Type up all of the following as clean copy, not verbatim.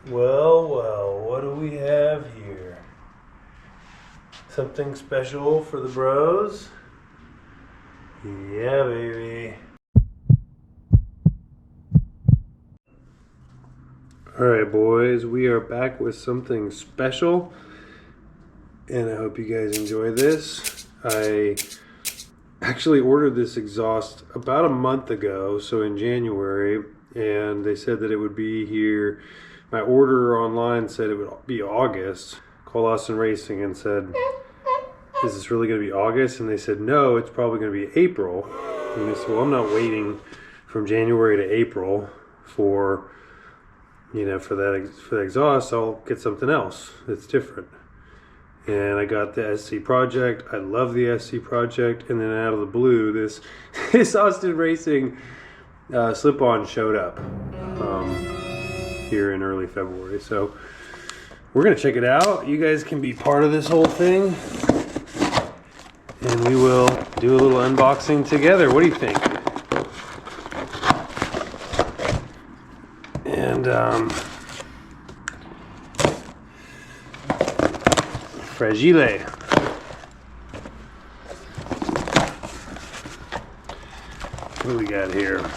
Well, well, what do we have here? Something special for the bros? Yeah, baby. Alright, boys, we are back with something special, and I hope you guys enjoy this. I actually ordered this exhaust about a month ago, so in January, and they said that it would be here. My order online said it would be August. Called Austin Racing and said, is this really going to be August? And they said, no, it's probably going to be April. And I said, well, I'm not waiting from January to April for the exhaust. I'll get something else that's different. And I got the Scproject. I love the Scproject. And then out of the blue, this Austin Racing slip-on showed up here in early February. So we're gonna check it out. You guys can be part of this whole thing, and we will do a little unboxing together. What do you think? And fragile. What do we got here?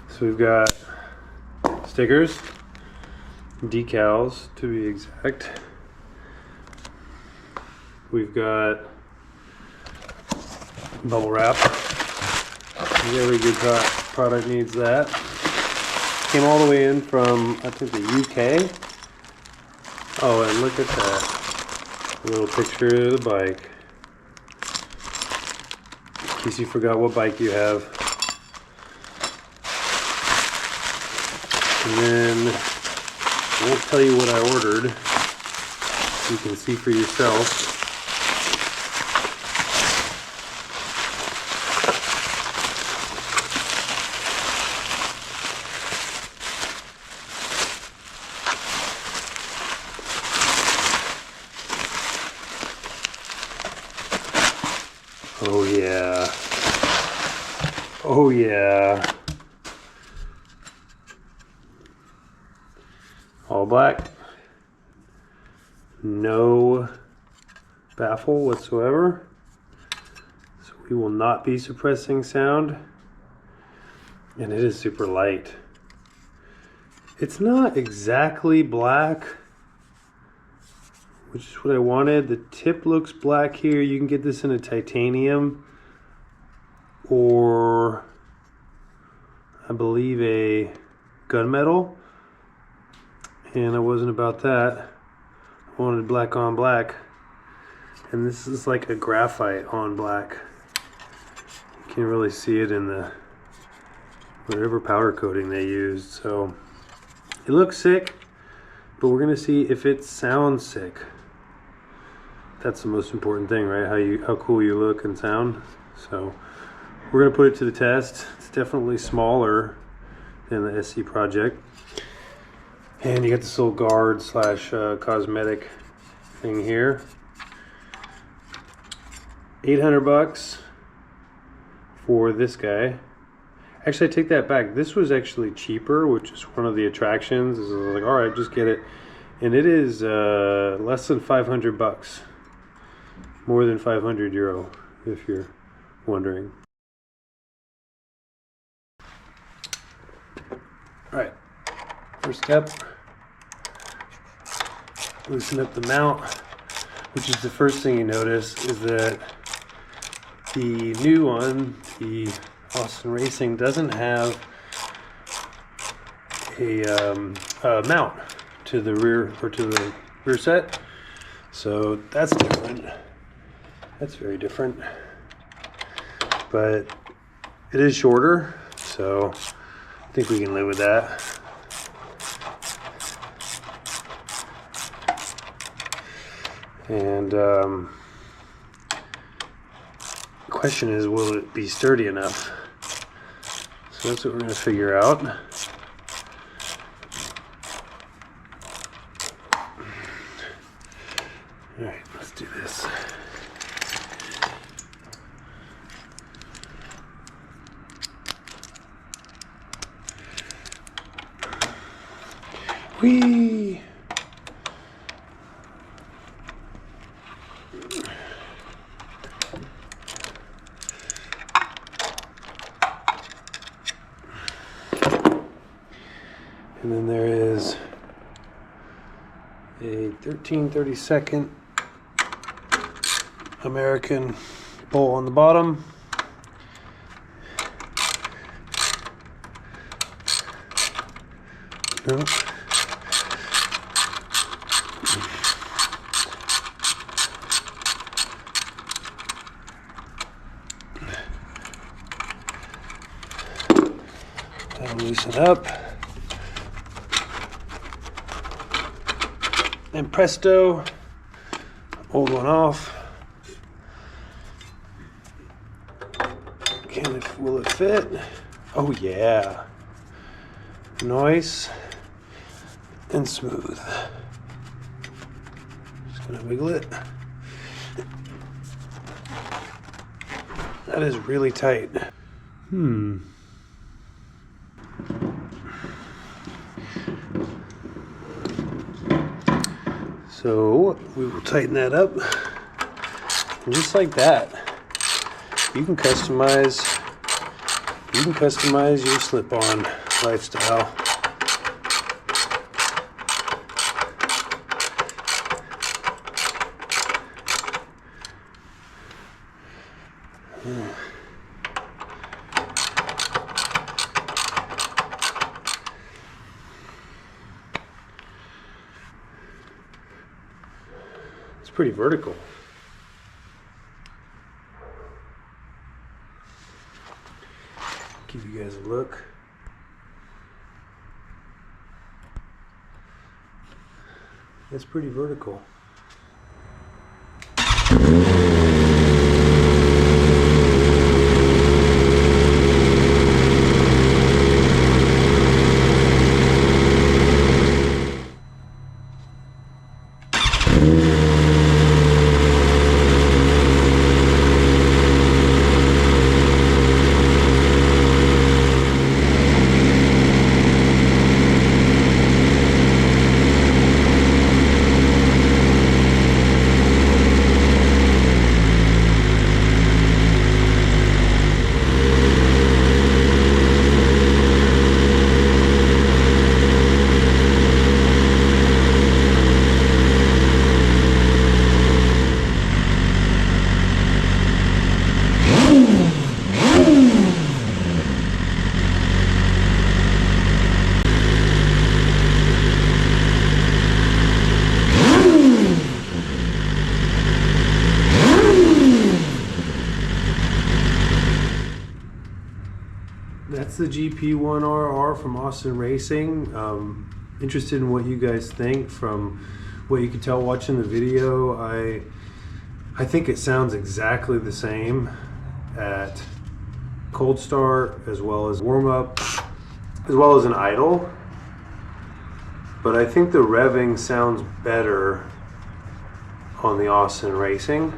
So we've got stickers, decals to be exact. We've got bubble wrap. Every good product needs that. Came all the way in from, I think, the UK. Oh, and look at that. A little picture of the bike. In case you forgot what bike you have. And then, I won't tell you what I ordered. You can see for yourself. Oh yeah. Oh yeah. All black. No baffle whatsoever. So we will not be suppressing sound. And it is super light. It's not exactly black, which is what I wanted. The tip looks black here. You can get this in a titanium or I believe a gunmetal. And I wasn't about that. I wanted black on black. And this is like a graphite on black. You can't really see it in the whatever powder coating they used. So it looks sick, but we're gonna see if it sounds sick. That's the most important thing, right? How cool you look and sound. So we're gonna put it to the test. It's definitely smaller than the Scproject. And you got this little guard slash cosmetic thing here. 800 bucks for this guy. Actually, I take that back. This was actually cheaper, which is one of the attractions. I was like, all right, just get it. And it is less than 500 bucks. More than 500 euro, if you're wondering. All right, first step. Loosen up the mount, which is the first thing you notice is that the new one, the Austin Racing, doesn't have a mount to the rear or to the rear set. So that's different. That's very different. But it is shorter, so I think we can live with that. And the question is, will it be sturdy enough? So that's what we're going to figure out. All right, let's do this. Whee! And then there is a 13/32 American bolt on the bottom. No. That'll loosen up. And presto, old one off. Will it fit? Oh yeah. Nice and smooth. Just gonna wiggle it. That is really tight. So we will tighten that up, and just like that, you can customize your slip-on lifestyle. It's pretty vertical. Give you guys a look. That's pretty vertical. That's the GP1RR from Austin Racing. Interested in what you guys think. From what you could tell watching the video, I think it sounds exactly the same at cold start as well as warm up, as well as an idle. But I think the revving sounds better on the Austin Racing.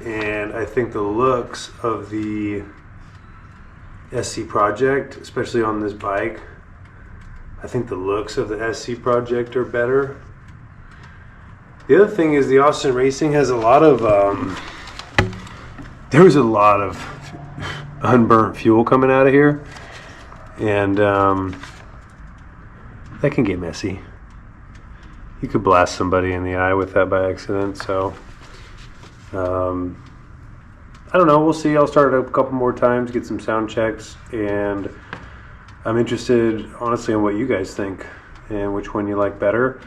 And I think the looks of the Scproject, especially on this bike, I think the looks of the Scproject are better. The other thing is the Austin Racing has a lot of, there was a lot of unburnt fuel coming out of here, and that can get messy. You could blast somebody in the eye with that by accident, so I don't know, we'll see. I'll start it up a couple more times, get some sound checks, and I'm interested honestly in what you guys think and which one you like better.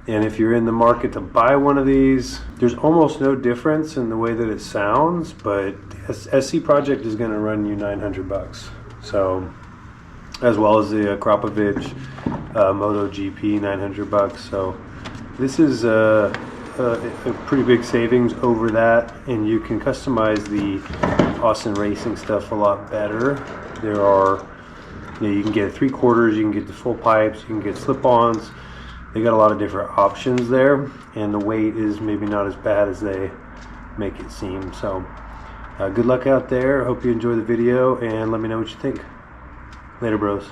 And if you're in the market to buy one of these, there's almost no difference in the way that it sounds, but Scproject is going to run you $900. So, as well as the Scproject MotoGP $900. So this is a pretty big savings over that, and you can customize the Austin Racing stuff a lot better. There are, you can get 3/4, you can get the full pipes, you can get slip-ons. They got a lot of different options there, and the weight is maybe not as bad as they make it seem. So good luck out there. Hope you enjoy the video, and let me know what you think. Later, bros.